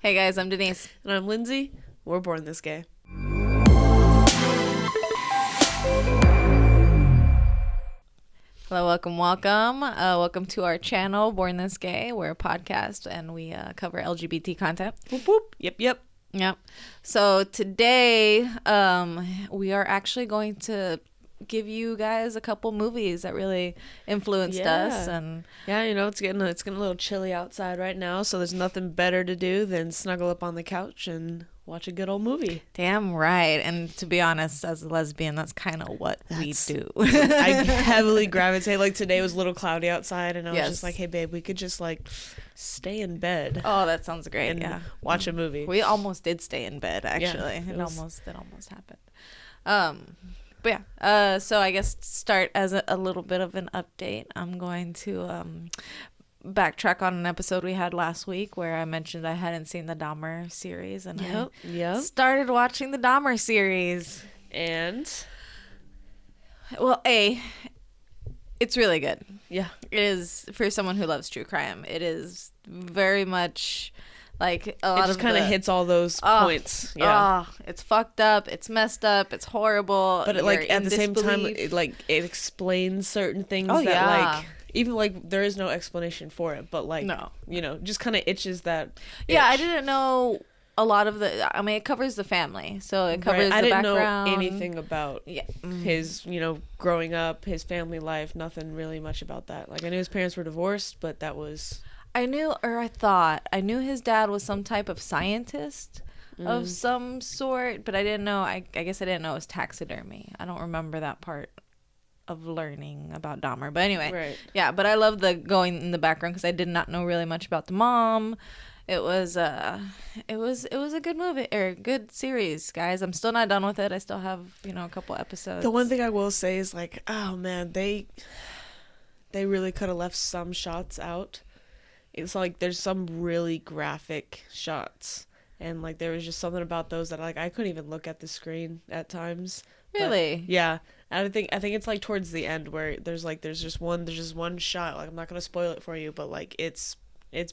Hey guys, I'm Denise. And I'm Lindsay. We're born this gay. Hello, welcome. Welcome to our channel, Born This Gay. We're a podcast and we cover LGBT content. Whoop whoop. Yep. Yep. So today, we are actually going to give you guys a couple movies that really influenced us. And yeah, you know, it's getting a little chilly outside right now, so there's nothing better to do than snuggle up on the couch and watch a good old movie. Damn right. And to be honest, as a lesbian, that's kind of what we do. I heavily gravitate. Like today was a little cloudy outside, and I was just like, hey babe, we could just like stay in bed. Oh, that sounds great. And watch a movie. We almost did stay in bed, actually. Yeah, it almost happened. But yeah, so I guess start as a little bit of an update. I'm going to backtrack on an episode we had last week where I mentioned I hadn't seen the Dahmer series, and I started watching the Dahmer series. And well, it's really good. Yeah, it is, for someone who loves true crime. It is very much like a lot it just kind of hits all those points. It's fucked up, it's messed up, it's horrible, but like at the same time it explains certain things like even like there is no explanation for it, but like you know, just kind of itches that itch. I didn't know a lot of it covers the family, so it covers I didn't background. know anything about his, you know, growing up, his family life, nothing really much about that. Like I knew his parents were divorced, but that was I knew his dad was some type of scientist of some sort, but I didn't know. I guess I didn't know it was taxidermy. I don't remember that part of learning about Dahmer. But anyway, yeah. But I love the going in the background because I did not know really much about the mom. It was a good movie or good series, guys. I'm still not done with it. I still have, you know, a couple episodes. The one thing I will say is like, oh man, they really could have left some shots out. It's like there's some really graphic shots, and like there was just something about those that like I couldn't even look at the screen at times. Really? But, yeah. I think it's like towards the end where there's just one shot. Like I'm not gonna spoil it for you, but like it's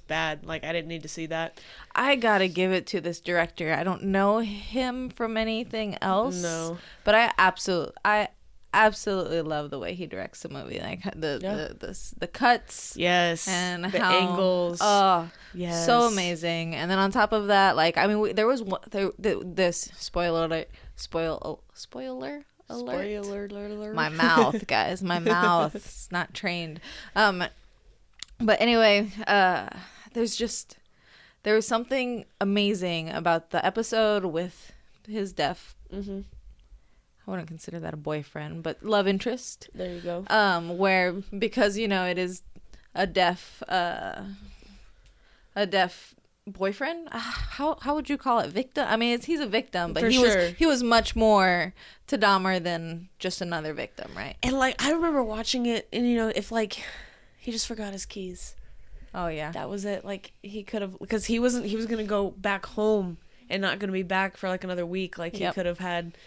bad. Like I didn't need to see that. I gotta give it to this director. I don't know him from anything else. No. But I absolutely love the way he directs the movie, like the cuts, and the angles. Oh, yes, so amazing. And then on top of that, like I mean, there was this spoiler alert. My mouth, guys, my mouth's not trained. But anyway, there was something amazing about the episode with his deaf. I wouldn't consider that a boyfriend, but love interest. There you go. Where, because, you know, it is a deaf boyfriend. How would you call it? Victim? I mean, he's a victim, but he was much more to Dahmer than just another victim, right? And like I remember watching it, and you know, if like he just forgot his keys. Oh yeah, that was it. Like he could have, because he was gonna go back home and not gonna be back for like another week. Like he could have had.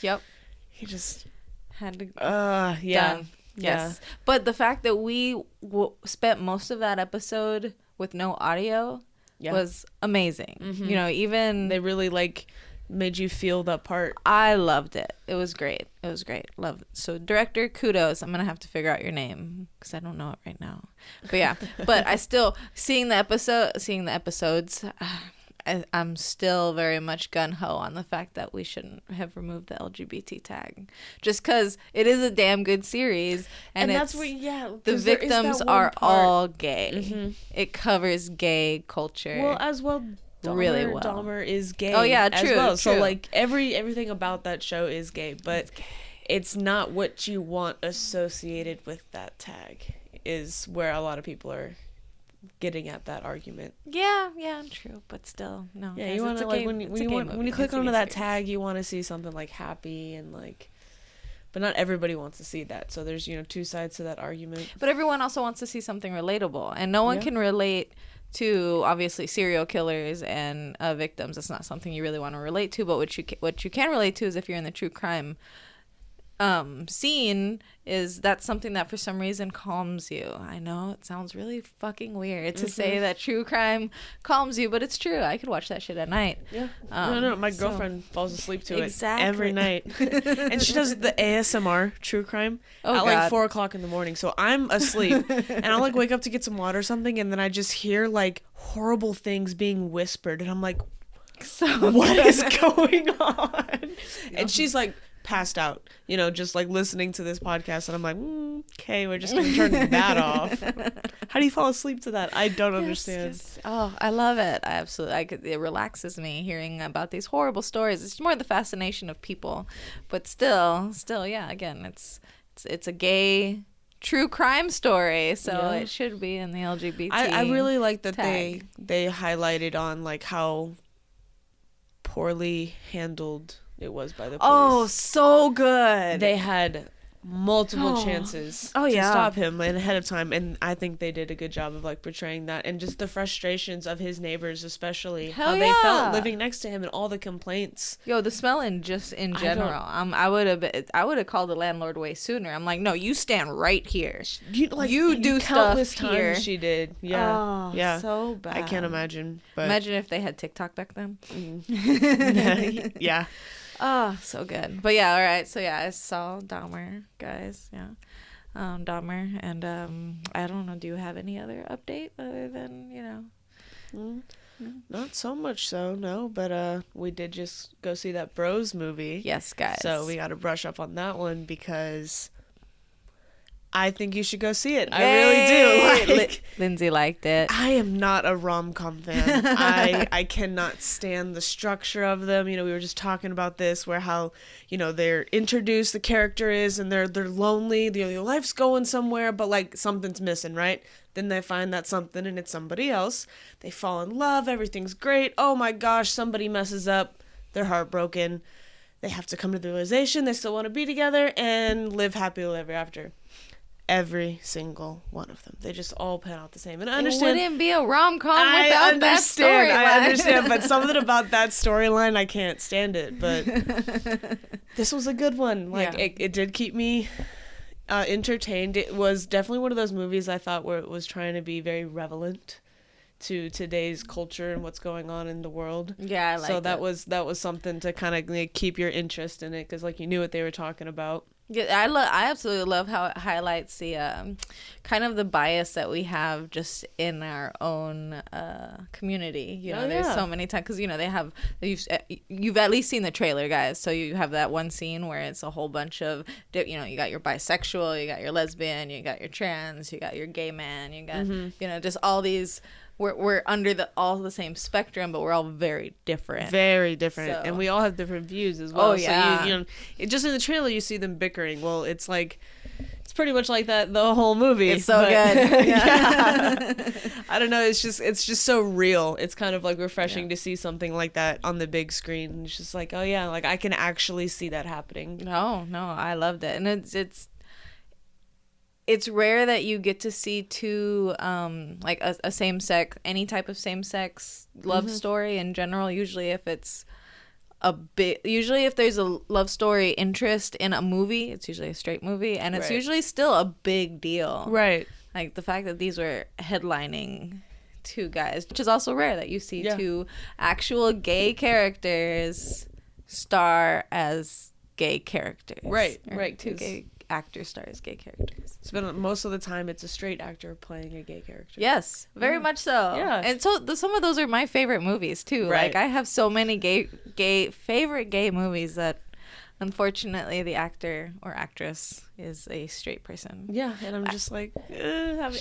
Yep. He just had to. Done. Yes. Yeah. But the fact that we spent most of that episode with no audio was amazing. You know, even they really like made you feel that part. I loved it. It was great. Love it. So director, kudos. I'm gonna have to figure out your name because I don't know it right now. But yeah. But I still seeing the episodes. I'm still very much gun-ho on the fact that we shouldn't have removed the LGBT tag, just because it is a damn good series, and that's where the victims are all gay. It covers gay culture. Well, as well. Really well. Dahmer is gay. Oh yeah, true. As well. True. So like everything about that show is gay, but it's not what you want associated with that tag. Is where a lot of people are getting at that argument. Yeah, true, but still, no. Yeah, you want to like when you click onto that tag, you want to see something like happy and like, but not everybody wants to see that. So there's, you know, two sides to that argument. But everyone also wants to see something relatable, and no one can relate to obviously serial killers and victims. That's not something you really want to relate to. But what you can relate to is if you're in the true crime scene is that's something that for some reason calms you. I know it sounds really fucking weird to say that true crime calms you, but it's true. I could watch that shit at night. Yeah. No, my girlfriend falls asleep to it every night. And she does the ASMR true crime at like 4 o'clock in the morning. So I'm asleep and I'll like wake up to get some water or something, and then I just hear like horrible things being whispered, and I'm like, what is going on? And she's like passed out, just like listening to this podcast, and I'm like, okay, we're just gonna turn that off. How do you fall asleep to that? I don't understand. Yes. Oh, I love it. It relaxes me hearing about these horrible stories. It's more the fascination of people, but still, yeah. Again, it's a gay true crime story, so it should be in the LGBT. I really like that tag. they highlighted on like how poorly handled it was by the police. Oh, so good. They had multiple chances to stop him ahead of time, and I think they did a good job of like portraying that, and just the frustrations of his neighbors, especially how they felt living next to him, and all the complaints. The smell in general. I would have called the landlord way sooner. I'm like, no, you stand right here. You do countless stuff here. Times she did. Yeah. Yeah. So bad. I can't imagine. But imagine if they had TikTok back then. Yeah. Oh, so good. But yeah, all right. So yeah, I saw Dahmer, guys. Yeah. Dahmer. And I don't know, do you have any other update other than, Not so much so, no. But we did just go see that Bros movie. Yes, guys. So we got to brush up on that one because I think you should go see it. I really do. Lindsay liked it. I am not a rom-com fan. I cannot stand the structure of them. We were just talking about this, where how, they're introduced, the character is, and they're lonely. Their life's going somewhere, but like something's missing, right? Then they find that something, and it's somebody else. They fall in love. Everything's great. Oh my gosh, somebody messes up. They're heartbroken. They have to come to the realization they still want to be together and live happily ever after. Every single one of them. They just all pan out the same. And I understand. It wouldn't be a rom-com without that storyline. I understand, but something about that storyline, I can't stand it. But this was a good one. It did keep me entertained. It was definitely one of those movies I thought where it was trying to be very relevant to today's culture and what's going on in the world. Yeah, I like so that was something to kind of keep your interest in it, because you knew what they were talking about. Yeah, I absolutely love how it highlights the kind of the bias that we have just in our own community. There's so many times, because they have you've at least seen the trailer, guys. So you have that one scene where it's a whole bunch of you got your bisexual, you got your lesbian, you got your trans, you got your gay man, you got just all these. We're under all the same spectrum, but we're all very different. Very different. So. And we all have different views as well. Oh, yeah. So, just in the trailer, you see them bickering. Well, it's pretty much like that the whole movie. It's so good. Yeah. I don't know. It's just so real. It's kind of like refreshing to see something like that on the big screen. It's just like, oh, yeah, I can actually see that happening. No, I loved it. And it's rare that you get to see two a same-sex, any type of same-sex love story in general. Usually if there's a love story interest in a movie, it's usually a straight movie, and it's usually still a big deal. Right. Like the fact that these were headlining two guys, which is also rare that you see two actual gay characters star as gay characters. Right. Two gay actor stars gay characters. It's been most of the time it's a straight actor playing a gay character. Yes, very much so. Yeah, and so some of those are my favorite movies too. Right. Like I have so many favorite gay movies that unfortunately the actor or actress is a straight person. Yeah, and I'm just like, phenomenal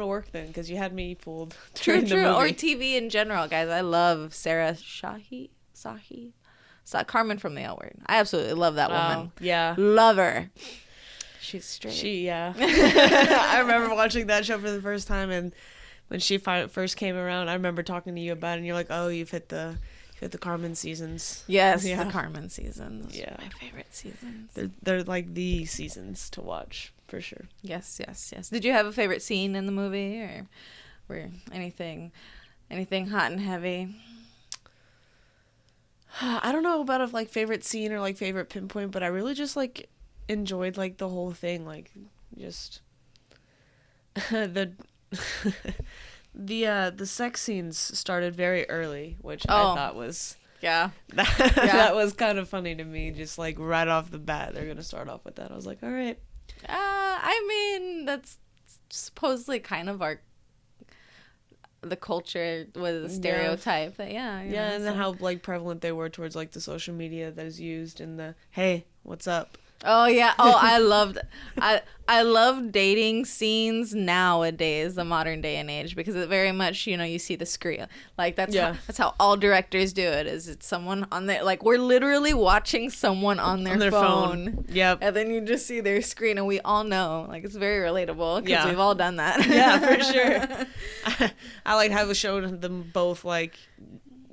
work then, because you had me fooled. True. Or TV in general, guys. I love Sarah Shahi. Carmen from the L Word. I absolutely love that woman. Yeah. Love her. She's straight. I remember watching that show for the first time, and when she first came around, I remember talking to you about it, and you're like, oh, you've hit the Carmen seasons. Yes, the Carmen seasons. Yeah. My favorite seasons. They're like the seasons to watch, for sure. Yes. Did you have a favorite scene in the movie, or were anything hot and heavy? I don't know about a like favorite scene or like favorite pinpoint, but I really just like enjoyed like the whole thing, like just the the sex scenes started very early, which I thought was that was kind of funny to me. Just like right off the bat, they're gonna start off with that. I was like, all right. I mean, that's supposedly kind of the culture was a stereotype that and then how like prevalent they were towards like the social media that is used in the hey, what's up? Oh yeah. Oh, I love dating scenes nowadays, the modern day and age, because it very much, you see the screen. Like that's how all directors do it. Is it's someone on their, like, we're literally watching someone on their phone. Yep. And then you just see their screen, and we all know, like, it's very relatable because we've all done that. Yeah, for sure. I like how it showed them both like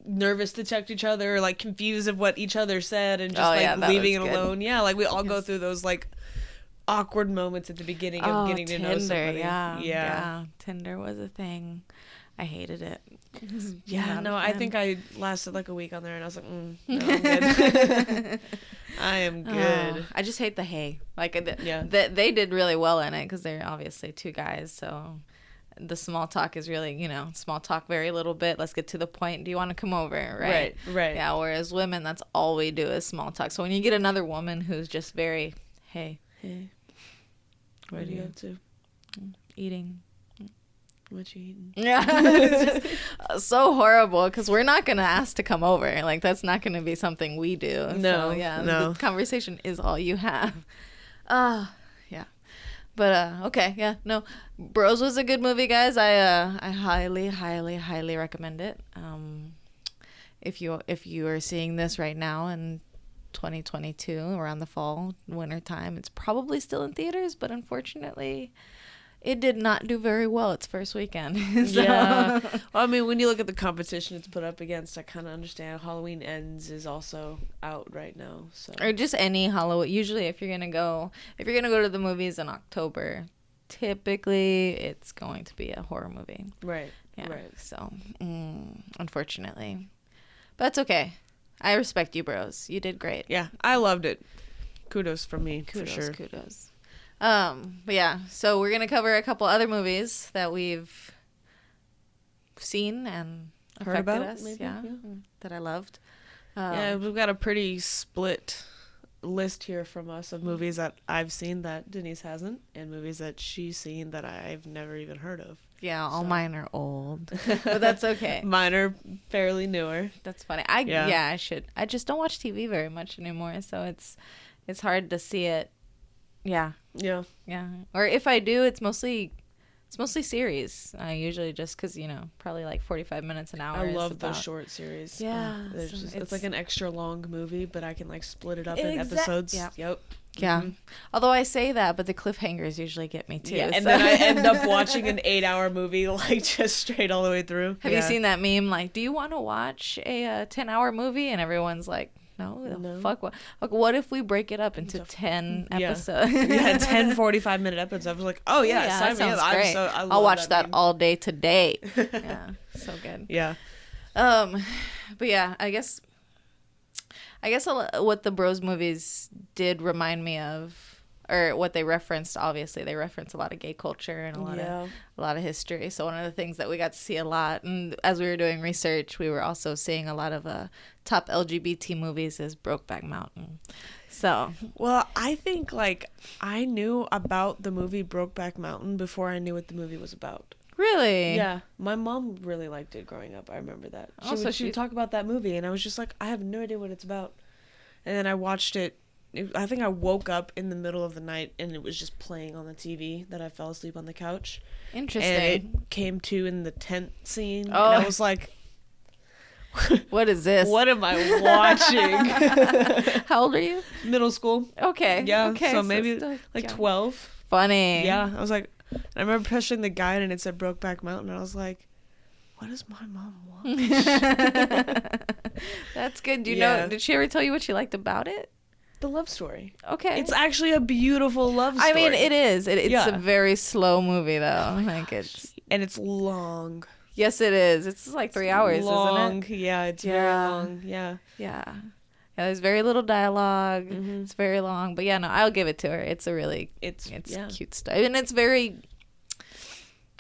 nervous to check each other, or like confused of what each other said, and just leaving it alone. Yeah, like we all go through those like awkward moments at the beginning of getting to know somebody. Yeah. Tinder was a thing. I hated it. I think I lasted like a week on there, and I was like, no, I'm good. I am good. I just hate the hey. Like, they did really well in it because they're obviously two guys, so the small talk is really, small talk very little bit. Let's get to the point. Do you want to come over? Right. Yeah, whereas women, that's all we do is small talk. So when you get another woman who's just very, hey. Where do you go to? Eating. What you eating? Yeah. It's just so horrible because we're not going to ask to come over. Like, that's not going to be something we do. No. So, the conversation is all you have. Yeah. But okay, yeah, no, Bros was a good movie, guys. I highly, highly, highly recommend it. If you are seeing this right now in 2022 around the fall, winter time, it's probably still in theaters, but unfortunately, it did not do very well its first weekend. So. Yeah. Well, I mean, when you look at the competition it's put up against, I kind of understand. Halloween Ends is also out right now. So. Or just any Halloween. Usually if you're going to go to the movies in October, typically it's going to be a horror movie. Right. Yeah. Right. So, unfortunately. But it's okay. I respect you, Bros. You did great. Yeah. I loved it. Kudos from me, for sure. Kudos. But yeah, so we're going to cover a couple other movies that we've seen and heard about us. Maybe, that I loved. We've got a pretty split list here from us of movies that I've seen that Denise hasn't, and movies that she's seen that I've never even heard of. Yeah, all mine are old, but that's okay. Mine are fairly newer. That's funny. I should. I just don't watch TV very much anymore, so it's hard to see it. Yeah. Or if I do, it's mostly series. I usually just because probably like 45 minutes an hour. I love those short series. Yeah, it's like an extra long movie, but I can like split it up in episodes. Yeah. Yep. Yeah. Mm-hmm. Although I say that, but the cliffhangers usually get me too. Yeah, and then I end up watching an 8-hour movie like just straight all the way through. Have you seen that meme? Like, do you want to watch a 10-hour movie? And everyone's like, no. Fuck what? Like, what if we break it up into 10 episodes? 10 45-minute episodes. I was like, oh yeah, that sounds great. I'll watch that all day today. Yeah, so good. Yeah. But yeah, I guess what the Bros movies did remind me of, or what they referenced, obviously they reference a lot of gay culture and a lot of history. So one of the things that we got to see a lot, and as we were doing research, we were also seeing a lot of top LGBT movies is Brokeback Mountain. So, well, I think like I knew about the movie Brokeback Mountain before I knew what the movie was about. Really? Yeah. My mom really liked it growing up. I remember that. She would talk about that movie, and I was just like, I have no idea what it's about. And then I watched it. I think I woke up in the middle of the night, and it was just playing on the TV that I fell asleep on the couch. Interesting. And it came to in the tent scene, and I was like, what is this? What am I watching? How old are you? Middle school. Okay. Yeah. Okay. So maybe like 12. Funny. Yeah. I was like, I remember pressing the guide and it said Brokeback Mountain, and I was like, what does my mom watch? That's good. Do you know, did she ever tell you what she liked about it? The love story. Okay. It's actually a beautiful love story. I mean, it is. It's a very slow movie, though. Like, and it's long. Yes, it is. It's like 3 hours, long. isn't it? Yeah, it's very long. Yeah. Yeah. Yeah, there's very little dialogue. Mm-hmm. It's very long. But yeah, no, I'll give it to her. It's a really it's cute stuff. And it's very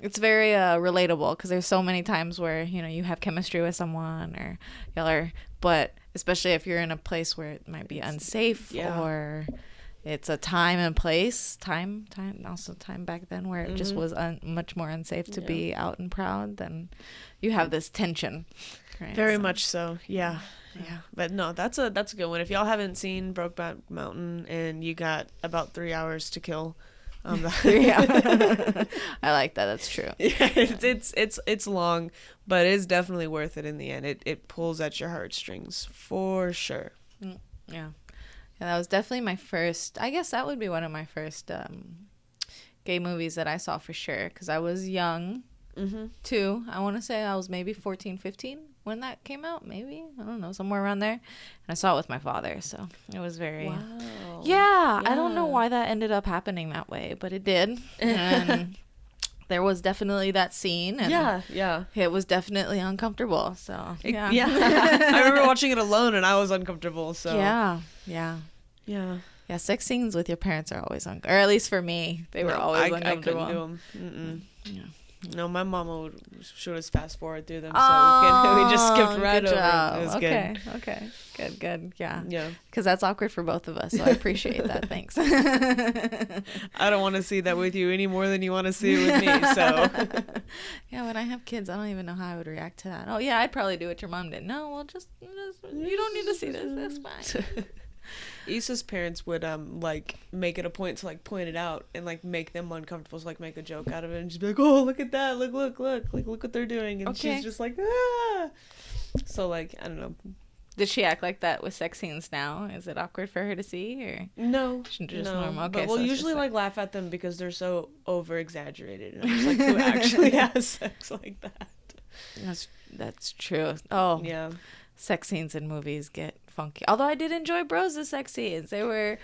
relatable because there's so many times where, you know, you have chemistry with someone or y'all are, but especially if you're in a place where it might be unsafe or it's a time and place, time back then where it just was much more unsafe to be out and proud, then you have this tension. Right? Very much so. Yeah. Yeah. But no, that's a good one. If y'all haven't seen Brokeback Mountain and you got about 3 hours to kill, I like that. That's true. Yeah, it's long, but it's definitely worth it in the end. It pulls at your heartstrings for sure. Yeah, that was definitely my first. I guess that would be one of my first gay movies that I saw for sure because I was young too. I want to say I was maybe 14, 15 when that came out. Maybe, I don't know, somewhere around there. And I saw it with my father, so it was very. Wow. Yeah, I don't know why that ended up happening that way, but it did. And there was definitely that scene. And yeah. It was definitely uncomfortable. So yeah. I remember watching it alone, and I was uncomfortable. So yeah. Sex scenes with your parents are always or at least for me, they were always uncomfortable. I couldn't do them. Yeah. No, my mama would us fast forward through them, so we just skipped right over. It was good. Okay, good. Yeah. Because that's awkward for both of us, so I appreciate that. Thanks. I don't want to see that with you any more than you want to see it with me. So. Yeah, when I have kids, I don't even know how I would react to that. Oh yeah, I'd probably do what your mom did. No, well, just you don't need to see this. That's fine. Issa's parents would like make it a point to like point it out and like make them uncomfortable, so like make a joke out of it and just be like, oh, look at that, look what they're doing, and she's just like, ah. So like, I don't know. Did she act like that with sex scenes now? Is it awkward for her to see, or no? Just normal. Okay, but we'll usually like laugh at them because they're so over exaggerated, and I'm just like, who actually has sex like that? That's true. Oh yeah. Sex scenes in movies get funky. Although I did enjoy Bros' sex scenes. They were...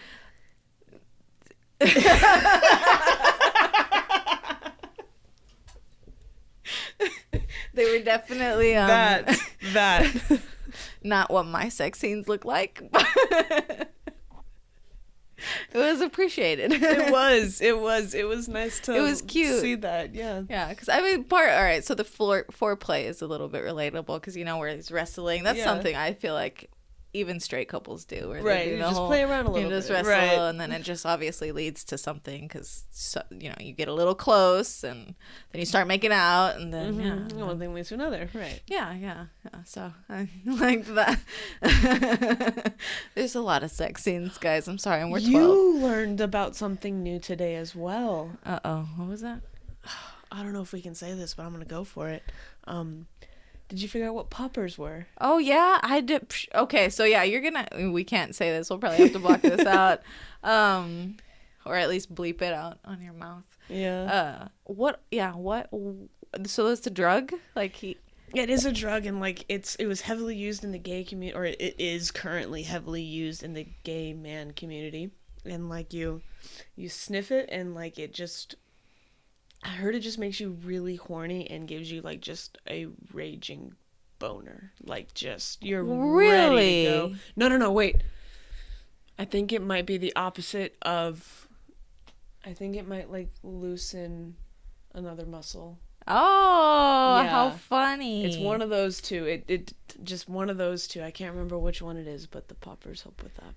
they were definitely... that. not what my sex scenes look like. It was appreciated. It was nice to. It was cute. See that, yeah. Yeah, because I mean, all right. So the foreplay is a little bit relatable because you know where he's wrestling. That's something I feel like even straight couples do. Where right, they do you just play around a little bit. You just wrestle, and then it just obviously leads to something because you know you get a little close, and then you start making out, and then one thing leads to another. Right. Yeah. So I like that. There's a lot of sex scenes, guys. I'm sorry, and we're 12. You learned about something new today as well. What was that? I don't know if we can say this, but I'm gonna go for it. Did you figure out what poppers were? Oh, yeah, I did. Okay, so yeah, we can't say this. We'll probably have to block this out. Or at least bleep it out on your mouth. Yeah. So it's a drug? Like Yeah, it is a drug, and like it was heavily used in the gay community, or it is currently heavily used in the gay man community. And like you sniff it, and like it just... I heard it just makes you really horny and gives you like just a raging boner. Like just you're ready to go. No, wait. I think it might be the opposite of... I think it might like loosen another muscle. Oh, yeah. How funny. It's one of those two. It just one of those two. I can't remember which one it is, but the poppers help with that.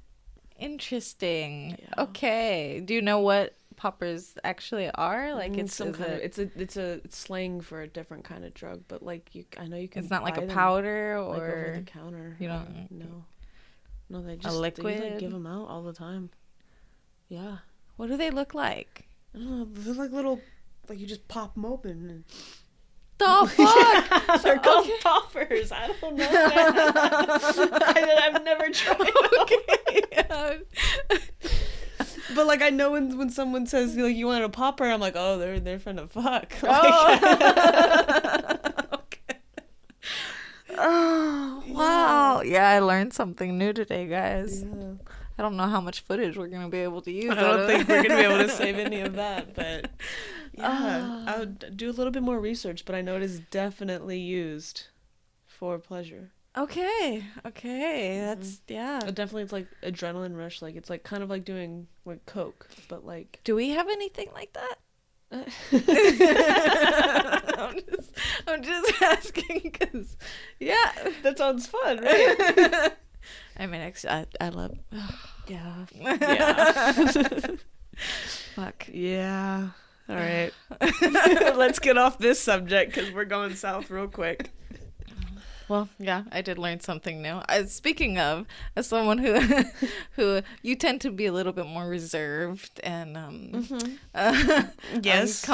Interesting. Yeah. Okay. Do you know what poppers actually are? Like it's some kind of it's slang for a different kind of drug, but like I know you can. It's not like a powder or like over the counter. You don't. No, they just a liquid. They give them out all the time. Yeah. What do they look like? I don't know. They're like little, like you just pop them open. And... The fuck? They're called poppers. I don't know. I've never tried. Okay. But like I know when someone says like you want a popper, I'm like, oh, they're finna fuck. Okay. Oh wow! Yeah, I learned something new today, guys. Yeah. I don't know how much footage we're gonna be able to use. I don't think we're gonna be able to save any of that, but Yeah, I would do a little bit more research, but I know it is definitely used for pleasure. Okay. That's yeah. But definitely, it's like adrenaline rush. Like it's like kind of like doing like coke, but like. Do we have anything like that? I'm just asking because, yeah, That sounds fun, right? I mean, I love. Yeah. Fuck. Yeah. All right. Let's get off this subject because we're going south real quick. Well, yeah, I did learn something new. Speaking of, as someone who you tend to be a little bit more reserved and Yes,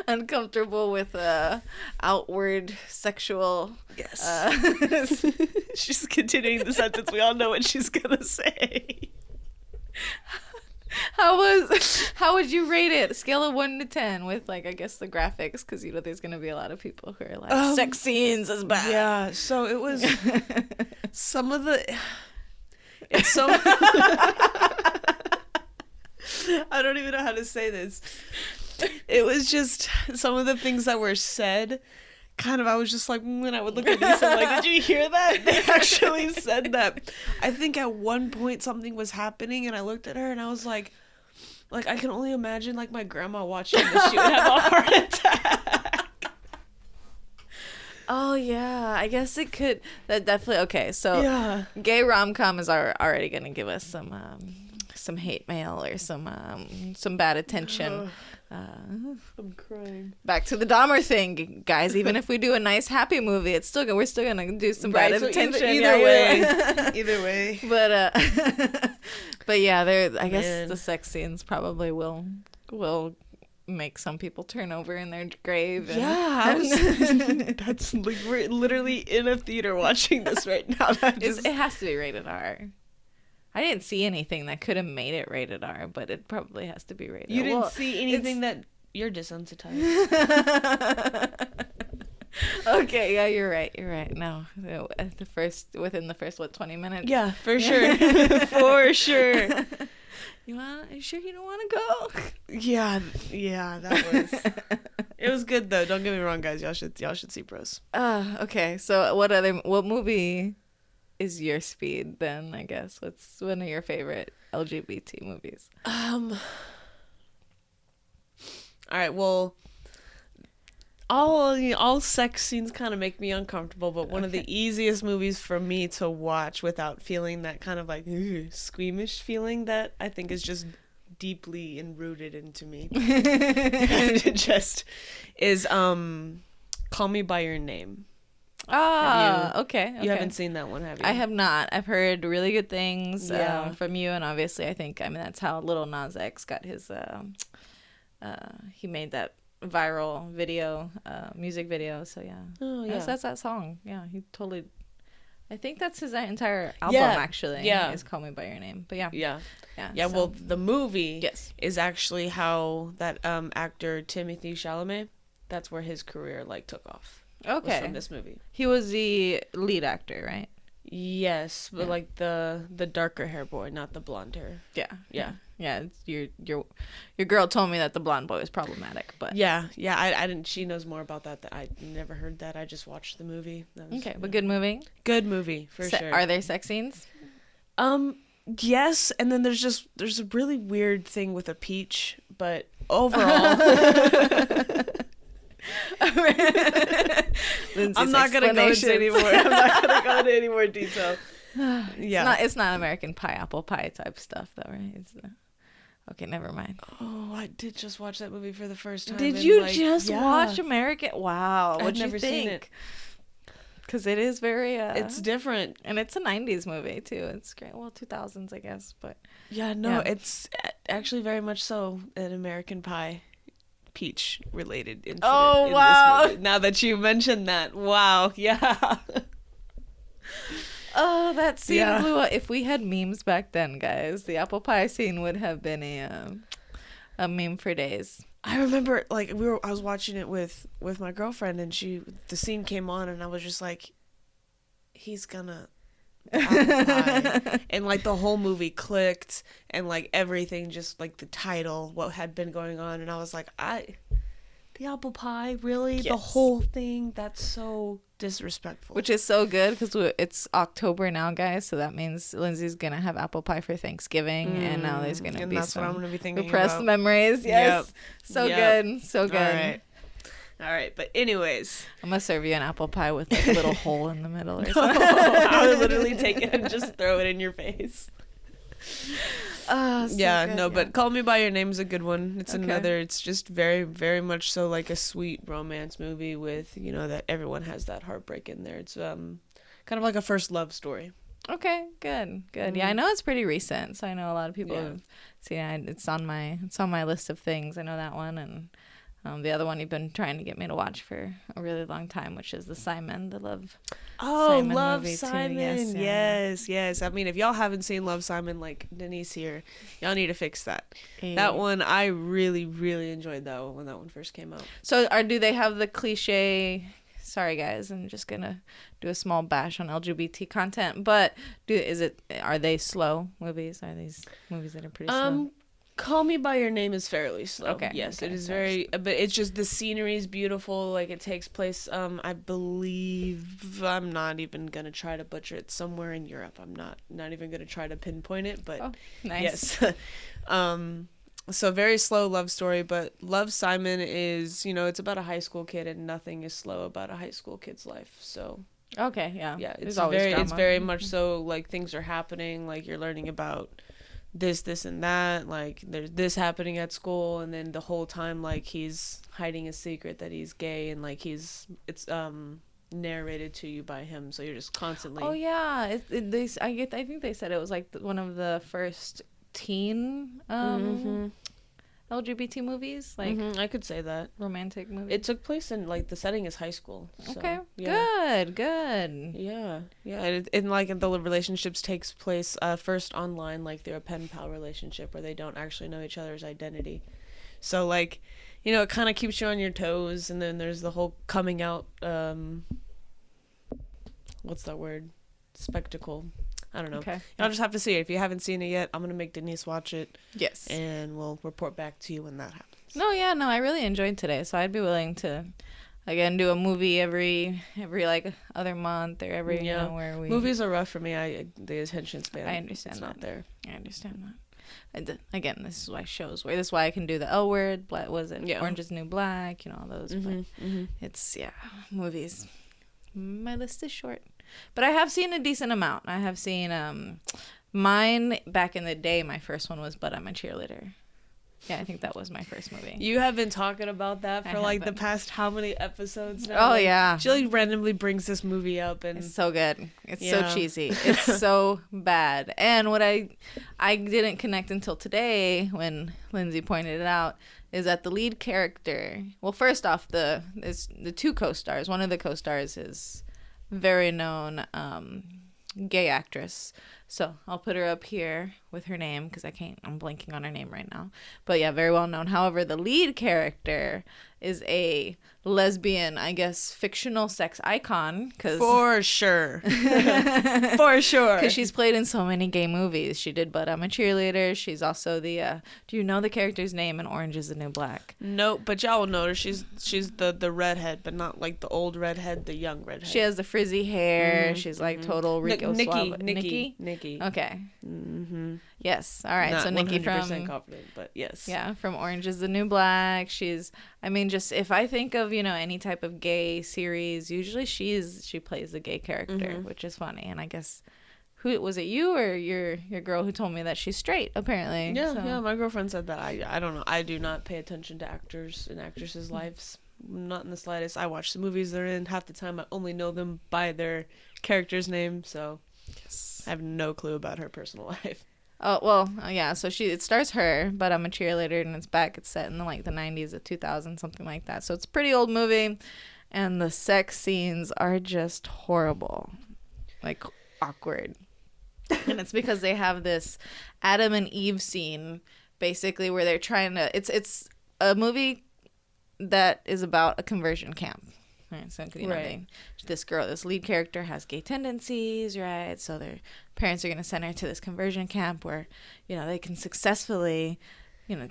uncomfortable with outward sexual. Yes. She's continuing the sentence. We all know what she's gonna say. How would you rate it? Scale of 1 to 10 with, like, I guess the graphics, because there's gonna be a lot of people who are like sex scenes is bad. Yeah, so it was some of the. It's so. I don't even know how to say this. It was just some of the things that were said. Kind of, I was just like, when I would look at Lisa, I'm like, did you hear that? They actually said that. I think at one point something was happening, and I looked at her, and I was like, I can only imagine, like, my grandma watching this. She would have a heart attack. Oh, yeah. I guess it could. That definitely. Okay, so Yeah. gay rom-com is already going to give us some hate mail or some bad attention. I'm crying. Back to the Dahmer thing, guys. Even if we do a nice happy movie, we're still gonna do some bad attention. Either way. Either way. But yeah, I guess the sex scenes probably will make some people turn over in their grave. That's like we're literally in a theater watching this right now. It has to be rated R. I didn't see anything that could have made it rated R, but it probably has to be rated R. You didn't see anything that you're desensitized. Okay, yeah, you're right. No, within the first 20 minutes? Yeah, for sure. For sure. Are you sure you don't want to go? Yeah, that was. It was good though. Don't get me wrong, guys. Y'all should see Bros. Okay. So what movie is your speed then? I guess what's one of your favorite LGBT movies? All right. Well, all sex scenes kind of make me uncomfortable, but one of the easiest movies for me to watch without feeling that kind of like squeamish feeling that I think is just deeply enrooted into me. It just is Call Me by Your Name. Okay. You haven't seen that one, have you? I have not. I've heard really good things from you, and obviously that's how Lil Nas X got his he made that viral video, music video. So yeah. Oh yeah. That's that song. Yeah, he totally. I think that's his entire album actually. Yeah. Is Call Me by Your Name. But yeah. Yeah. Well, the movie is actually how that actor Timothée Chalamet. That's where his career took off. Okay. From this movie. He was the lead actor, right? Yes, but the darker hair boy, not the blonde hair. Yeah. Your girl told me that the blonde boy was problematic, but yeah. I didn't. She knows more about that. I never heard that. I just watched the movie. But good movie. Good movie for sure. Are there sex scenes? Yes, and then there's a really weird thing with a peach, but overall. I'm not gonna go into any more detail. Yeah, it's not American Pie, apple pie type stuff though, right? Okay, never mind. Oh, I did just watch that movie for the first time. Did you just watch American? Wow, what'd you think? Seen it. Because it is very it's different, and it's a 90s movie too. It's great. Well, 2000s I guess, but it's actually very much so an American Pie peach related incident. Oh wow! This movie. Now that you mentioned that, wow, yeah. Oh, that scene blew up. If we had memes back then, guys, the apple pie scene would have been a meme for days. I remember, I was watching it with my girlfriend, and the scene came on, and I was just like, he's gonna apple pie. And like the whole movie clicked, and like everything, just like the title, what had been going on, and I was like, the apple pie, really? Yes. The whole thing? That's so disrespectful. Which is so good because it's October now, guys. So that means Lindsay's gonna have apple pie for Thanksgiving, and now there's gonna be that's what I'm some gonna be thinking repressed about. memories. Yes, Yep. so Yep. good, so good. All right. But anyways, I'm gonna serve you an apple pie with like a little hole in the middle or something. I would literally take it and just throw it in your face. Oh, so Yeah, good, no, yeah. but Call Me by Your Name is a good one. It's Okay. another. It's just very, very much so like a sweet romance movie with, you know, that everyone has that heartbreak in there. It's kind of like a first love story. Okay, good. Yeah, I know it's pretty recent, so I know a lot of people have seen it. It's on my list of things. I know that one, and the other one you've been trying to get me to watch for a really long time, which is the Love. Oh, Simon Love movie, too. Simon. Yes, Yes. I mean, if y'all haven't seen Love Simon, like Denise here, y'all need to fix that. Hey. That one, I really, really enjoyed that one when that one first came out. So, do they have the cliche? Sorry, guys, I'm just gonna do a small bash on LGBT content, but are they slow movies? Are these movies that are pretty slow? Call Me by Your Name is fairly slow. Okay. Yes, okay, it is sorry. very, but it's just the scenery is beautiful. Like it takes place, I believe, I'm not even gonna try to butcher it, somewhere in Europe. I'm not even gonna try to pinpoint it, but Nice. yes. So very slow love story, but Love Simon is, you know, it's about a high school kid, and nothing is slow about a high school kid's life. So Okay, yeah. yeah, There's it's always very, it's drama. very much so like things are happening, like you're learning about this and that, like there's this happening at school, and then the whole time like he's hiding a secret that he's gay, and like it's narrated to you by him, so you're just constantly Oh yeah, I think they said it was like one of the first teen LGBT movies, like I could say that romantic movies. it took place in like the setting is high school, so, Okay, yeah. good. Yeah, and like the relationships takes place first online, like they're a pen pal relationship where they don't actually know each other's identity. So like, you know, it kind of keeps you on your toes, and then there's the whole coming out. What's that word? Spectacle. I don't know. Okay. Y'all just have to see it. If you haven't seen it yet, I'm gonna make Denise watch it, Yes. and we'll report back to you when that happens. No, I really enjoyed today, so I'd be willing to, again, do a movie every like other month or every, Yeah. you know, where we... Movies are rough for me. The attention span. I understand it's that. not there. I understand that. And again, this is why shows where this is why I can do the L word. Was it Yeah. Orange is the New Black? You know, all those. But Mm-hmm. it's movies. My list is short, but I have seen a decent amount. I have seen mine back in the day. My first one was But I'm a Cheerleader. Yeah, I think that was my first movie. You have been talking about that I for like have the been. past how many episodes now? Oh Like, yeah, she like randomly brings this movie up, and it's so good. It's Yeah. so cheesy. It's so bad. And what I didn't connect until today when Lindsay pointed it out is that the lead character. Well, first off, the two co-stars. One of the co-stars is very known gay actress. So I'll put her up here with her name because I'm blanking on her name right now. But yeah, very well known. However, the lead character is a lesbian, I guess, fictional sex icon. for sure, for sure, Because she's played in so many gay movies. She did But I'm a Cheerleader. She's also the, do you know the character's name in Orange is the New Black? Nope, but y'all will notice she's the redhead, but not like the old redhead, the young redhead. She has the frizzy hair. She's like total Rico Suave. Nikki. Okay. Mm-hmm. Yes. All right. Not So Nikki 100% from confident, but yes. Yeah, from Orange is the New Black. Just if I think of, any type of gay series, usually she plays the gay character, which is funny. And I guess, who was it, you or your girl who told me that she's straight, apparently? Yeah, my girlfriend said that. I don't know. I do not pay attention to actors and actresses' lives. Not in the slightest. I watch the movies they're in. Half the time I only know them by their character's name, so I have no clue about her personal life. Oh, well, yeah, so it stars her, But I'm a Cheerleader, and it's set in the 90s or 2000, something like that. So it's a pretty old movie, and the sex scenes are just horrible, like awkward. And it's because they have this Adam and Eve scene, basically, where they're trying to, it's a movie that is about a conversion camp. right? So Right. this lead character has gay tendencies, right? So their parents are going to send her to this conversion camp where, they can successfully,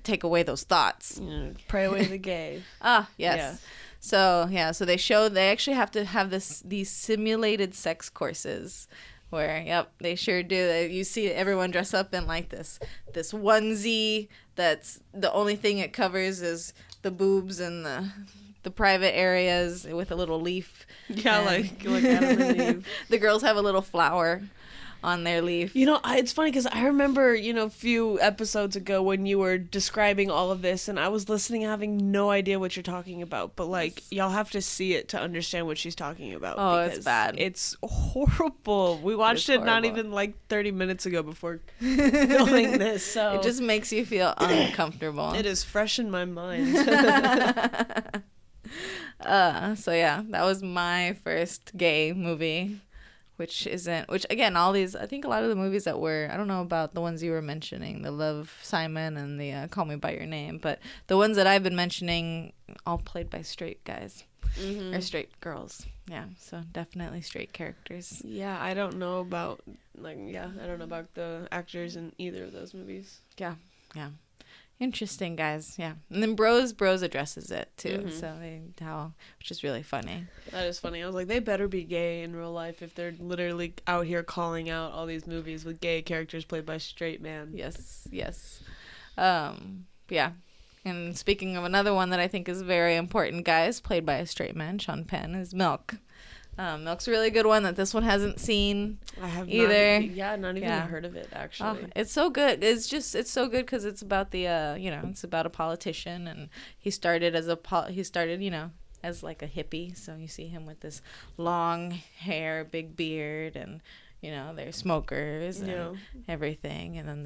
take away those thoughts. Pray away the gay. Yes. Yeah. So they actually have to have these simulated sex courses where, they sure do. You see everyone dress up in like this onesie that's the only thing it covers is the boobs and the private areas with a little leaf. Yeah, like Adam and Eve. The girls have a little flower on their leaf. It's funny because I remember, a few episodes ago when you were describing all of this and I was listening having no idea what you're talking about. But, y'all have to see it to understand what she's talking about. Oh, it's bad. It's horrible. We watched it not even, 30 minutes ago before filming this. So it just makes you feel uncomfortable. It is fresh in my mind. That was my first gay movie. Which again, I think a lot of the movies that I don't know about the ones you were mentioning, the Love, Simon, and the Call Me By Your Name, but the ones that I've been mentioning, all played by straight guys, or straight girls. Yeah, so definitely straight characters. Yeah, I don't know about, I don't know about the actors in either of those movies. Yeah. Interesting, guys. Yeah. And then Bros addresses it too. So which is really funny. That is funny. I was like, they better be gay in real life if they're literally out here calling out all these movies with gay characters played by straight men. Yes. Yeah. And speaking of another one that I think is very important, guys, played by a straight man, Sean Penn, is Milk. Milk's a really good one that this one hasn't seen. I have either. Not even heard of it, actually. It's so good. It's so good because it's about it's about a politician, and he started as as like a hippie. So you see him with this long hair, big beard, and they're smokers and everything, and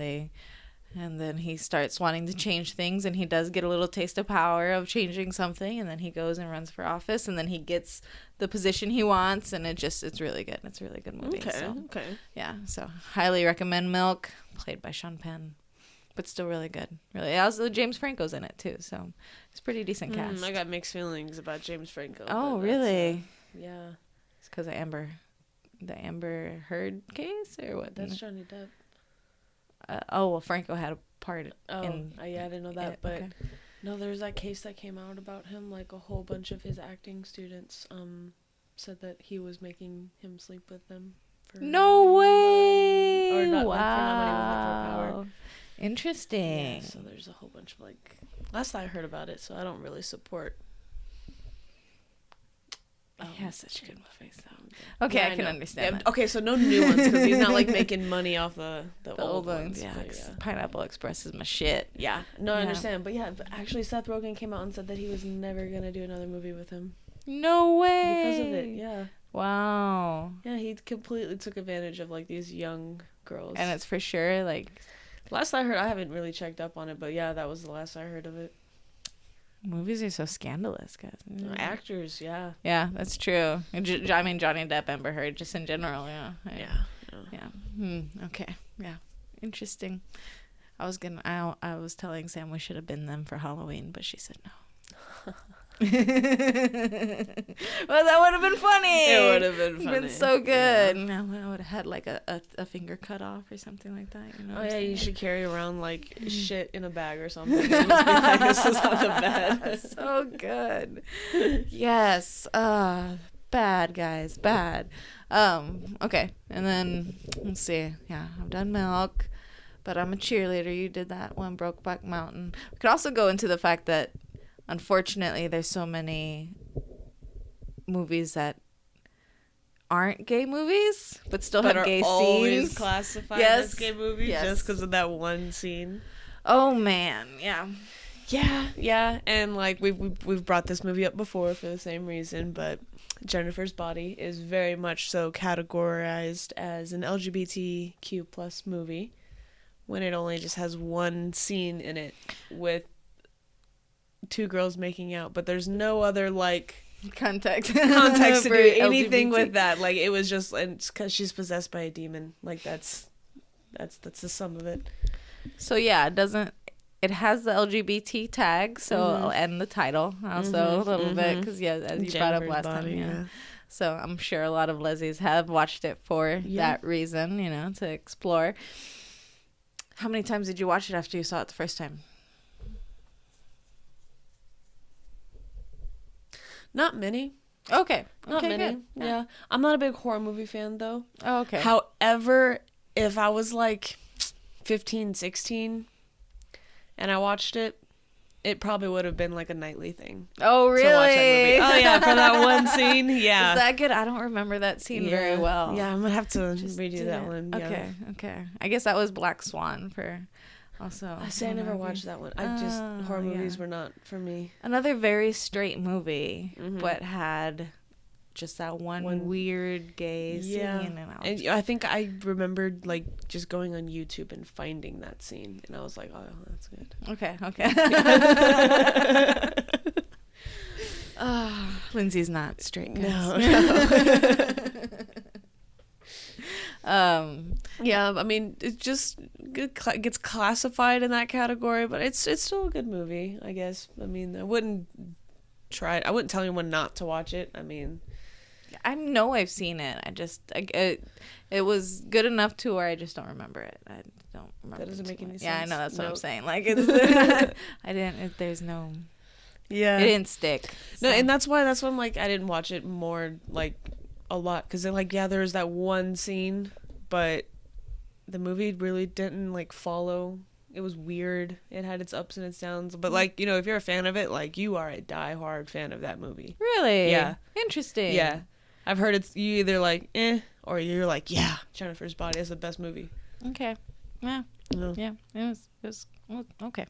then he starts wanting to change things, and he does get a little taste of power of changing something, and then he goes and runs for office, and then he gets the position he wants, and it's really good. It's a really good movie. Okay. Yeah, so highly recommend Milk, played by Sean Penn, but still really good. Really, also James Franco's in it too, so it's a pretty decent cast. I got mixed feelings about James Franco. Oh, really? Yeah. It's because of the Amber Heard case, or what? That's Johnny Depp. Franco had a part in... I didn't know that, but... Okay. No, there's that case that came out about him, a whole bunch of his acting students, said that he was making him sleep with them. No way! Or not, wow. For not money, for power. Interesting. Yeah, so there's a whole bunch of, last I heard about it, so I don't really support... He has such good movies, though. Okay, I can understand that. Okay, so no new ones, because he's not, making money off the old ones. Yeah, Pineapple Express is my shit. Yeah, no, I understand. But actually Seth Rogen came out and said that he was never going to do another movie with him. No way! Because of it, yeah. Wow. Yeah, he completely took advantage of, these young girls. And it's for sure, Last I heard, I haven't really checked up on it, but yeah, that was the last I heard of it. Movies are so scandalous, guys. Actors, yeah. Yeah, that's true. Johnny Depp, Amber Heard, just in general, yeah. Yeah. Okay. Yeah. Interesting. I was telling Sam we should have been them for Halloween, but she said no. Well, that would have been funny. It would have been funny. Been so good. Yeah. I would have had a finger cut off or something like that. Oh yeah, you should carry around shit in a bag or something. And just be like, this is on the bed. So good. Yes. Bad, guys. Bad. Okay. And then let's see. Yeah, I've done Milk, but I'm a cheerleader. You did that one, Brokeback Mountain. We could also go into the fact that unfortunately, there's so many movies that aren't gay movies, but still have gay scenes. Always classified as gay movies just because of that one scene. Oh man, yeah. Yeah, and we've brought this movie up before for the same reason, but Jennifer's Body is very much so categorized as an LGBTQ plus movie when it only just has one scene in it with two girls making out, but there's no other context to do anything with that. It was just, and it's because she's possessed by a demon. That's the sum of it. So yeah, it doesn't it has the LGBT tag, so and the title also a little bit because as you brought up last time, yeah. So I'm sure a lot of lesbians have watched it for that reason, to explore. How many times did you watch it after you saw it the first time? Not many. Okay. Not many. Good. Yeah. I'm not a big horror movie fan, though. Oh, okay. However, if I was like 15, 16 and I watched it, it probably would have been like a nightly thing. Oh, really? To watch that movie. Oh, yeah, for that one scene. Yeah. Is that good? I don't remember that scene very well. Yeah, I'm going to have to redo that one. Okay, okay. I guess that was Black Swan for also. I never watched that one. Horror movies were not for me. Another very straight movie, but had just that one weird gay scene. And I think I remembered like just going on YouTube and finding that scene, and I was like, oh, that's good. Okay. Lindsay's not straight, guys. No. Yeah, I mean, it just gets classified in that category, but it's still a good movie, I guess. I mean, I wouldn't tell anyone not to watch it. I mean, I know I've seen it. It was good enough to where I just don't remember it. I don't remember. That doesn't make any sense. Yeah, I know. That's what I'm saying. Like, there's no. Yeah. It didn't stick. So. No, and that's why I'm like, I didn't watch it more, like, a lot. Because, like, yeah, there was that one scene, but the movie really didn't, like, follow. It was weird. It had its ups and its downs. But, like, if you're a fan of it, like, you are a diehard fan of that movie. Really? Yeah. Interesting. Yeah. I've heard you either like, or you're like, yeah, Jennifer's Body is the best movie. Okay. Yeah. No. Yeah. It was okay.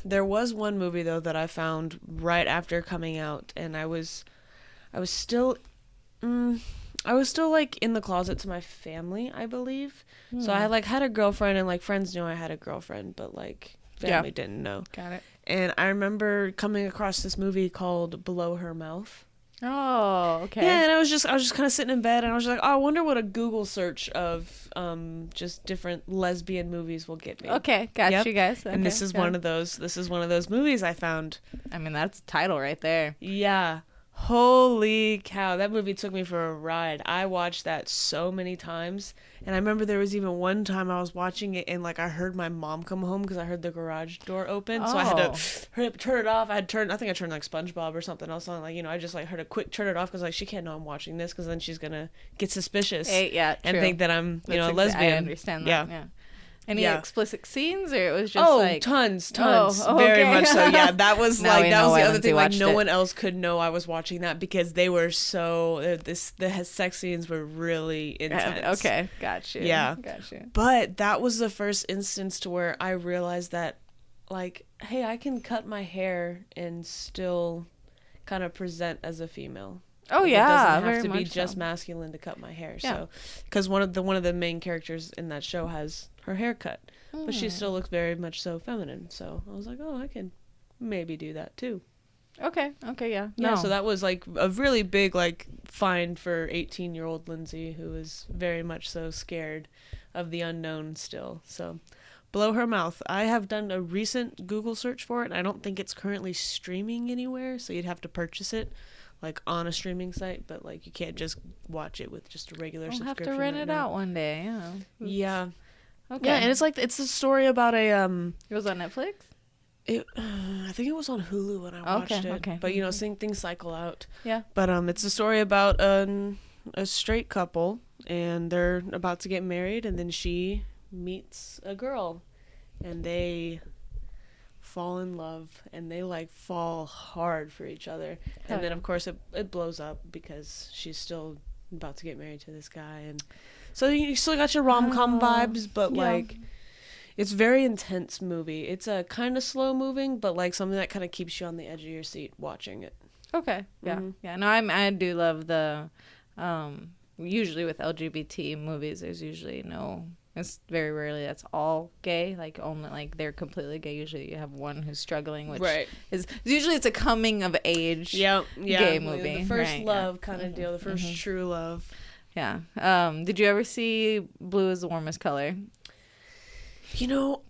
There was one movie though that I found right after coming out, and I was still like in the closet to my family, I believe. So I like had a girlfriend, and like friends knew I had a girlfriend, but like family didn't know. Got it. And I remember coming across this movie called Below Her Mouth. Oh, okay. Yeah, and I was just kind of sitting in bed, and I was like, oh, I wonder what a Google search of just different lesbian movies will get me. Okay, got you guys. Okay, and this is one of those. This is one of those movies I found. I mean, that's the title right there. Yeah. Holy cow, that movie took me for a ride. I watched that so many times, and I remember there was even one time I was watching it, and like I heard my mom come home because I heard the garage door open, so I had to turn it off. I think I turned like SpongeBob or something else on, like I just like heard a quick turn it off because like she can't know I'm watching this because then she's gonna get suspicious and think that I'm a lesbian. I understand that. Yeah. Any explicit scenes, or it was just tons, very much so. Yeah, that was that was the other thing. Like no one else could know I was watching that because they were so the sex scenes were really intense. Okay, got you. Yeah, got you. But that was the first instance to where I realized that, like, hey, I can cut my hair and still kind of present as a female. Oh like, yeah, it doesn't have to be just masculine to cut my hair. Yeah. So, because one of the main characters in that show has her hair cut, but she still looks very much so feminine. So I was like, oh, I can maybe do that too. Okay, yeah. Yeah, so that was like a really big like find for 18-year-old Lindsay, who was very much so scared of the unknown still. So Below Her Mouth. I have done a recent Google search for it. I don't think it's currently streaming anywhere, so you'd have to purchase it like on a streaming site, but like you can't just watch it with just a regular subscription. I'll have to rent it out one day. Yeah. Okay. Yeah, and it's a story about a It was on Netflix? I think it was on Hulu when I watched it. Okay. But things cycle out. Yeah. But it's a story about a straight couple, and they're about to get married, and then she meets a girl, and they fall in love, and they like fall hard for each other. And then of course it blows up because she's still about to get married to this guy, and so you still got your rom-com vibes, but like it's very intense movie. It's a kind of slow moving, but like something that kind of keeps you on the edge of your seat watching it. Okay. Yeah. Yeah. No, I do love the usually with LGBT movies there's usually it's very rarely that's all gay, like only like they're completely gay. Usually you have one who's struggling, which is usually it's a coming of age gay movie. The first love kind of deal, the first true love. Yeah. Did you ever see Blue is the Warmest Color?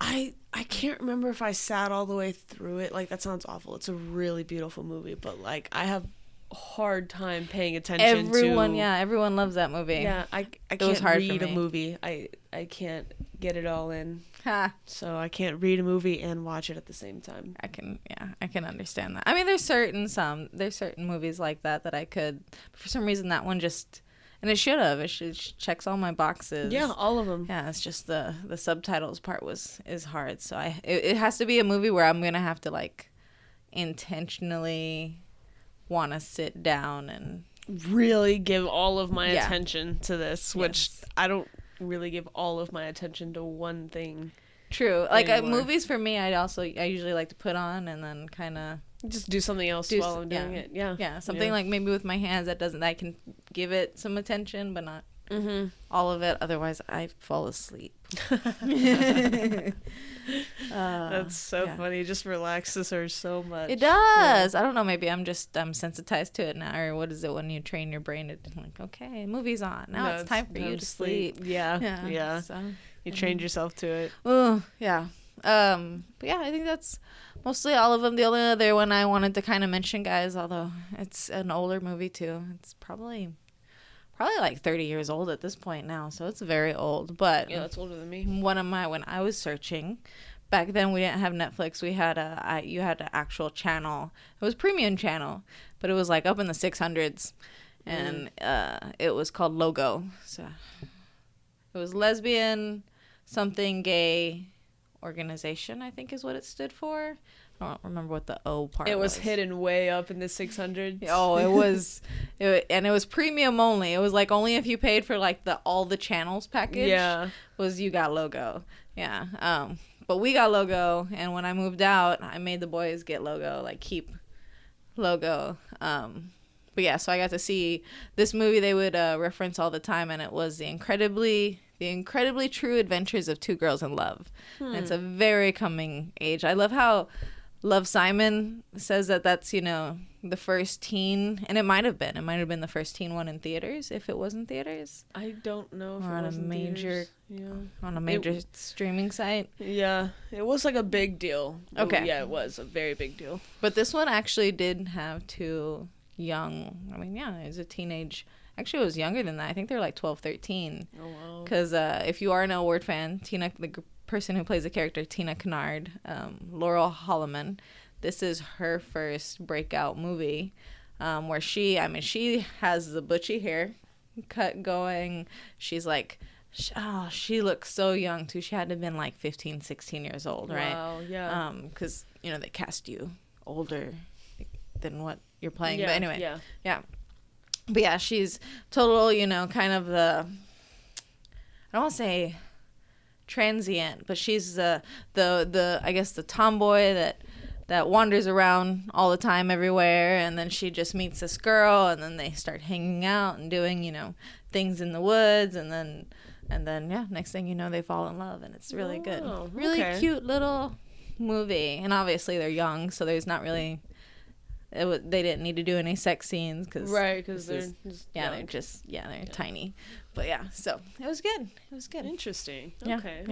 I can't remember if I sat all the way through it. Like, that sounds awful. It's a really beautiful movie, but like I have a hard time paying attention everyone loves that movie. Yeah, I can't read a movie. I can't get it all in. Ha. So I can't read a movie and watch it at the same time. I can understand that. I mean, there's certain movies like that I could, but for some reason that one just, and it checks all my boxes. Yeah, all of them. Yeah, it's just the subtitles part is hard. So it has to be a movie where I'm gonna have to like intentionally want to sit down and really give all of my attention to this, which I don't really give all of my attention to one thing. True. Like movies for me, I usually like to put on and then kind of just do something else while I'm doing it. Yeah. Something like maybe with my hands that I can give it some attention, but not all of it. Otherwise, I fall asleep. That's so funny. It just relaxes her so much. It does. I don't know. Maybe I'm sensitized to it now. Or what is it when you train your brain to like, okay, movie's on. Now it's time for you to sleep. Yeah. So you trained yourself to it. Oh, yeah. But yeah, I think that's mostly all of them. The only other one I wanted to kind of mention, guys, although it's an older movie too. It's probably like 30 years old at this point now, so it's very old. But yeah, that's older than me. When I was searching, back then we didn't have Netflix. We had you had an actual channel. It was premium channel, but it was like up in the 600s, and it was called Logo. So it was lesbian something gay organization, I think is what it stood for. I don't remember what the O part was. It was hidden way up in the 600s. Oh, it was, and it was premium only. It was like only if you paid for like all the channels package. Yeah, was you got Logo. Yeah. But we got Logo, and when I moved out, I made the boys get Logo, like keep Logo. But yeah, so I got to see this movie they would reference all the time, and it was the incredibly true adventures of two girls in love. And it's a very coming age. I love how Love, Simon says that's, the first teen, and it might have been the first teen one in theaters, if it was in theaters. I don't know if or it on was a in major, theaters. on a major streaming site. Yeah, it was like a big deal. Okay. Yeah, it was a very big deal. But this one actually did have two young, it was a teenage. Actually, it was younger than that. I think they were like 12, 13. Oh, wow. Because if you are an L Word fan, the person who plays the character, Tina Kennard, Laurel Holloman, this is her first breakout movie where she has the butchy hair cut going. She's like, she looks so young, too. She had to have been like 15, 16 years old, right? Wow, yeah. Because, they cast you older than what you're playing. Yeah, but anyway, yeah. But yeah, she's total, kind of I don't want to say transient, but she's the I guess the tomboy that wanders around all the time everywhere, and then she just meets this girl, and then they start hanging out and doing, things in the woods, and then next thing you know, they fall in love, and it's really good. Really cute little movie. And obviously they're young, so there's not really they didn't need to do any sex scenes because they're they're tiny, but yeah, so it was good. Interesting. Yeah, okay.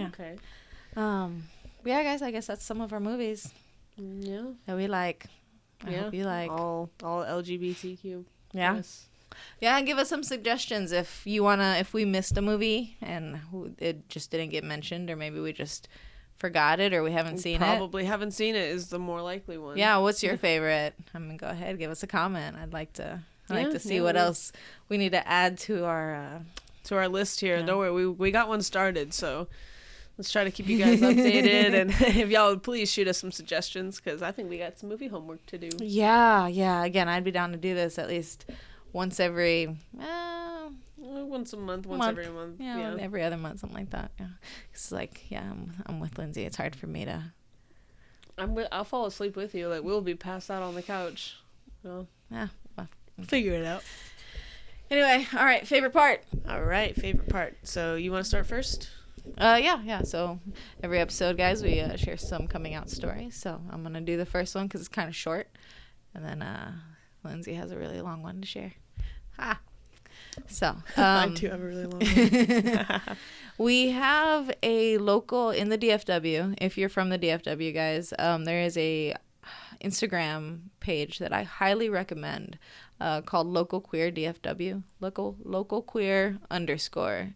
Yeah, guys, I guess that's some of our movies that we like. I hope you like all LGBTQ. Yeah, give us some suggestions if we missed a movie and it just didn't get mentioned, or maybe we just forgot it, or we haven't seen it. Probably haven't seen it is the more likely one. Yeah, what's your favorite? Go ahead, give us a comment. I'd like to see what else we need to add to our list here. Don't worry, we got one started, so let's try to keep you guys updated. And if y'all would please shoot us some suggestions, because I think we got some movie homework to do. Yeah. Again, I'd be down to do this at least once every once a month, every month. Yeah, every other month, something like that. Yeah, it's like, I'm with Lindsay. It's hard for me to. I'll fall asleep with you. Like, we'll be passed out on the couch. Well, figure it out. Anyway, all right. Favorite part. All right, favorite part. So you want to start first? Yeah. So every episode, guys, we share some coming out stories. So I'm gonna do the first one because it's kind of short, and then Lindsay has a really long one to share. So I too have a really long one. we have a local in the DFW. If you're from the DFW, guys, there is a Instagram page that I highly recommend called Local Queer DFW. Local Queer _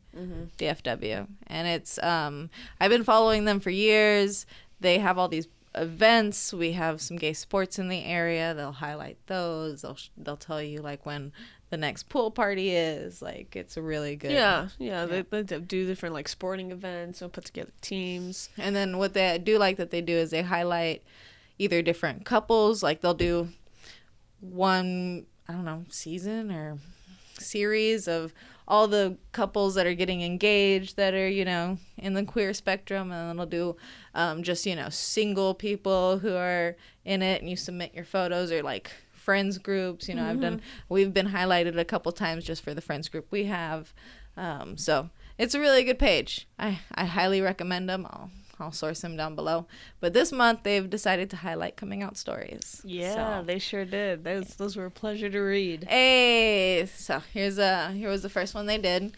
DFW. And it's I've been following them for years. They have all these events. We have some gay sports in the area. They'll highlight those. They'll tell you like when the next pool party is. Like, it's really good. Yeah. They do different like sporting events and put together teams. And then what they do like that they do is they highlight either different couples. Like, they'll do one, I don't know, season or series of all the couples that are getting engaged that are, you know, in the queer spectrum. And then they'll do just, you know, single people who are in it, and you submit your photos, or like friends groups. You know, we've been highlighted a couple times just for the friends group we have. So it's a really good page. I highly recommend them. I'll source them down below. But this month they've decided to highlight coming out stories. Yeah, so they sure did. Those were a pleasure to read. Hey, so here was the first one they did.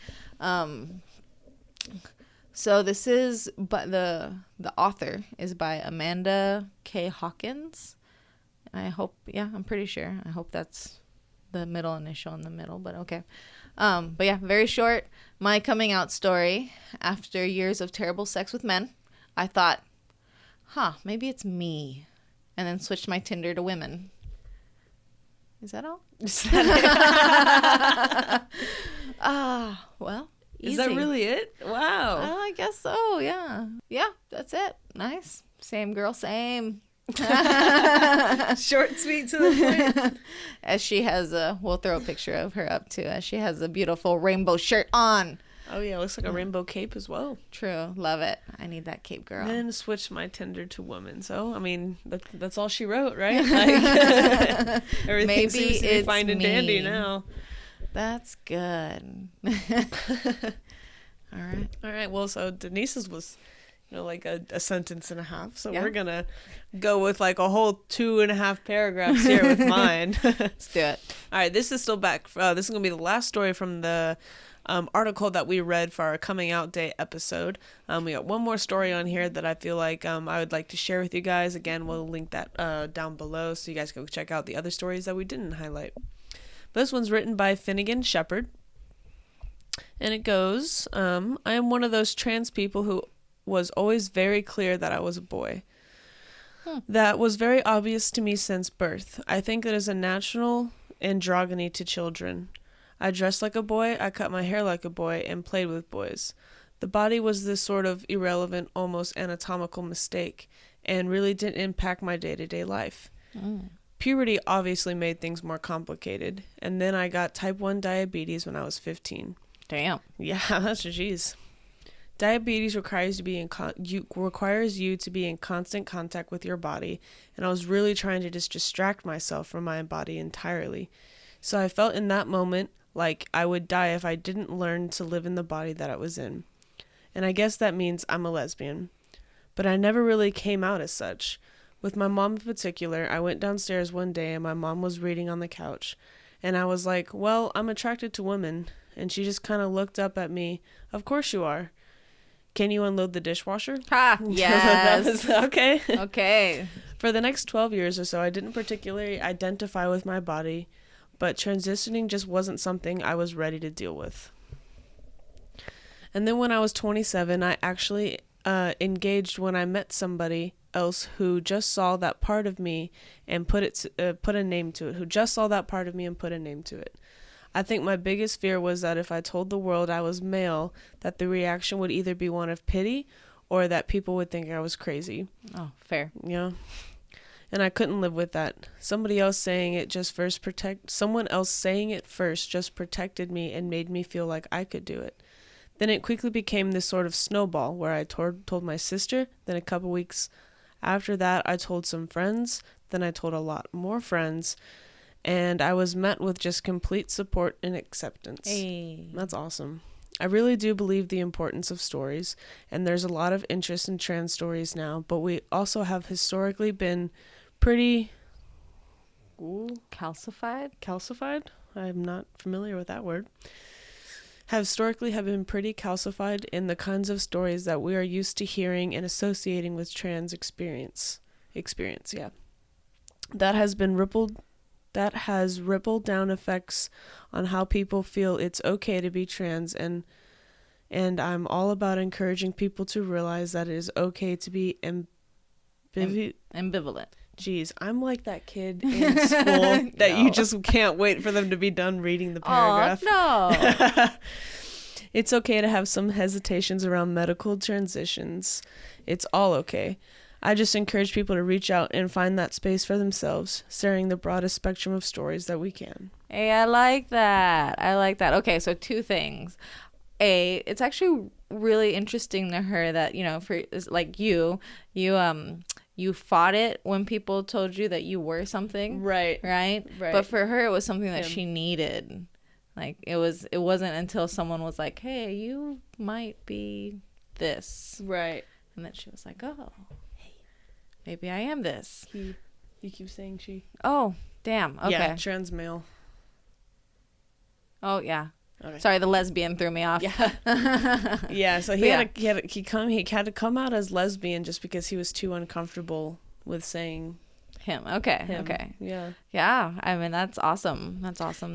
So this is, but the author is by Amanda K. Hawkins. I'm pretty sure. I hope that's the middle initial in the middle, but okay. But yeah, very short. My coming out story. After years of terrible sex with men, I thought, maybe it's me. And then switched my Tinder to women. Is that all? Well, easy. Is that really it? Wow. I guess so, yeah. Yeah, that's it. Nice. Same girl, same. Short, sweet, to the point. As she has we'll throw a picture of her up too, as she has a beautiful rainbow shirt on. Oh yeah, looks like a rainbow cape as well. True, love it. I need that cape, girl. Then switched my Tinder to woman. So I mean, that's all she wrote, right? Like, everything maybe seems to be fine and dandy now. That's good. All right. Well, so Denise's was, you know, like a sentence and a half. So we're gonna go with like a whole 2.5 paragraphs here with mine. Let's do it. All right, this is still back. This is gonna be the last story from the article that we read for our coming out day episode. We got one more story on here that I feel like I would like to share with you guys. Again, we'll link that down below so you guys go check out the other stories that we didn't highlight. But this one's written by Finnegan Shepherd, and it goes, I am one of those trans people who was always very clear that I was a boy. That was very obvious to me since birth. I think it is a natural androgyny to children. I dressed like a boy, I cut my hair like a boy, and played with boys. The body was this sort of irrelevant, almost anatomical mistake, and really didn't impact my day-to-day life. Puberty obviously made things more complicated, and then I got type 1 diabetes when I was 15. Damn. Yeah, that's jeez. Diabetes requires you to be in constant contact with your body, and I was really trying to just distract myself from my body entirely. So I felt in that moment like I would die if I didn't learn to live in the body that I was in. And I guess that means I'm a lesbian. But I never really came out as such. With my mom in particular, I went downstairs one day and my mom was reading on the couch. And I was like, well, I'm attracted to women. And she just kind of looked up at me. Of course you are. Can you unload the dishwasher? Ha! Yes. Okay. Okay. For the next 12 years or so, I didn't particularly identify with my body, but transitioning just wasn't something I was ready to deal with. And then when I was 27, I actually engaged when I met somebody else who just saw that part of me and put a name to it. Who just saw that part of me and put a name to it. I think my biggest fear was that if I told the world I was male, that the reaction would either be one of pity or that people would think I was crazy. Oh, fair. Yeah. And I couldn't live with that. Someone else saying it first just protected me and made me feel like I could do it. Then it quickly became this sort of snowball where I told my sister, then a couple weeks after that I told some friends, then I told a lot more friends, and I was met with just complete support and acceptance. Hey. That's awesome. I really do believe the importance of stories, and there's a lot of interest in trans stories now, but we also have historically been pretty calcified? I'm not familiar with that word. have been pretty calcified in the kinds of stories that we are used to hearing and associating with trans experience. Yeah. That has rippled down effects on how people feel it's okay to be trans, and I'm all about encouraging people to realize that it is okay to be ambivalent. Jeez, I'm like that kid in school that you just can't wait for them to be done reading the paragraph. Oh, no. It's okay to have some hesitations around medical transitions. It's all okay. I just encourage people to reach out and find that space for themselves, sharing the broadest spectrum of stories that we can. Hey, I like that. Okay, so 2 things. It's actually really interesting to her that, for like you fought it when people told you that you were something. Right. But for her, it was something that she needed. Like it wasn't until someone was like, hey, you might be this. Right. And then she was like, oh, maybe I am this. You keep saying she. Oh, damn. Okay. Yeah, trans male. Oh, yeah. Okay. Sorry, the lesbian threw me off. Yeah. Yeah, so he had to come out as lesbian just because he was too uncomfortable with saying him. Okay. him. Okay. Yeah. Yeah. I mean, that's awesome.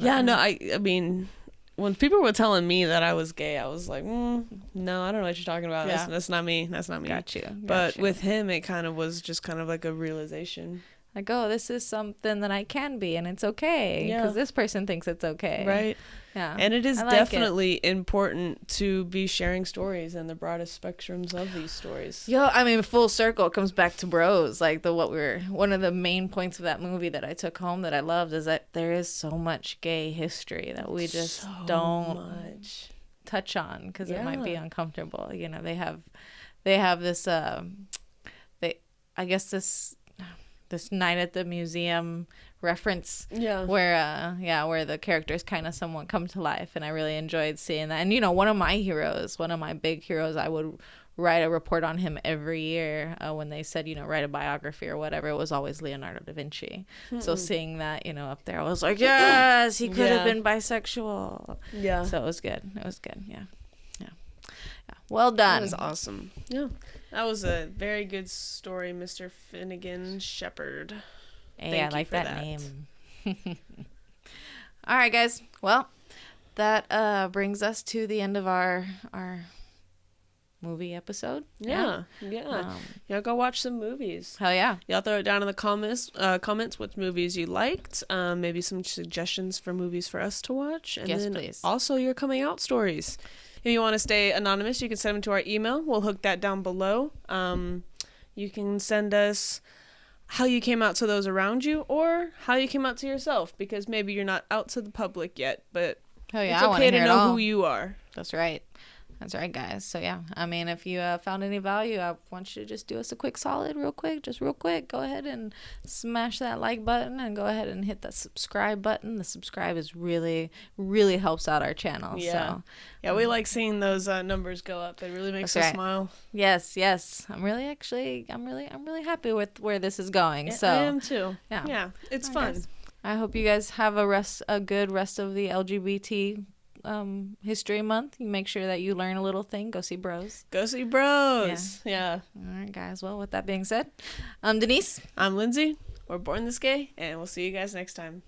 Yeah, no, I mean, when people were telling me that I was gay, I was like, no, I don't know what you're talking about. Yeah. That's not me. Got you. But with him, it kind of was just kind of like a realization. Like, oh, this is something that I can be, and it's okay. Because this person thinks it's okay. Right. Yeah. And it is definitely important to be sharing stories and the broadest spectrums of these stories. Yo, I mean, full circle, it comes back to bros. Like one of the main points of that movie that I took home that I loved is that there is so much gay history that we just don't touch on because it might be uncomfortable. They have this this night at the museum reference where the characters kind of somewhat come to life, and I really enjoyed seeing that. And one of my big heroes, I would write a report on him every year when they said write a biography or whatever. It was always Leonardo da Vinci. So seeing that up there, I was like, yes, he could have been bisexual. So it was good. Yeah. Well done. That was awesome. Yeah. That was a very good story, Mr. Finnegan Shepherd. Hey, I like that name. All right, guys. Well, that brings us to the end of our movie episode. Yeah. Y'all go watch some movies. Hell yeah. Y'all throw it down in the comments what movies you liked. Maybe some suggestions for movies for us to watch. And then please. Also your coming out stories. If you want to stay anonymous, you can send them to our email. We'll hook that down below. You can send us how you came out to those around you or how you came out to yourself, because maybe you're not out to the public yet, but it's okay to know who you are. That's right. That's right, guys. So, yeah, I mean, if you found any value, I want you to just do us a quick solid real quick. Go ahead and smash that like button and go ahead and hit that subscribe button. The subscribe is really, really helps out our channel. Yeah. So, yeah, we like seeing those numbers go up. It really makes us smile. Yes. I'm really happy with where this is going. Yeah, so I am too. Yeah. Yeah, it's fun. Guys. I hope you guys have a good rest of the LGBT History Month. You make sure that you learn a little thing. Go see bros. Yeah. All right, guys. Well, with that being said, I'm Denise. I'm Lindsay. We're Born This Gay, and we'll see you guys next time.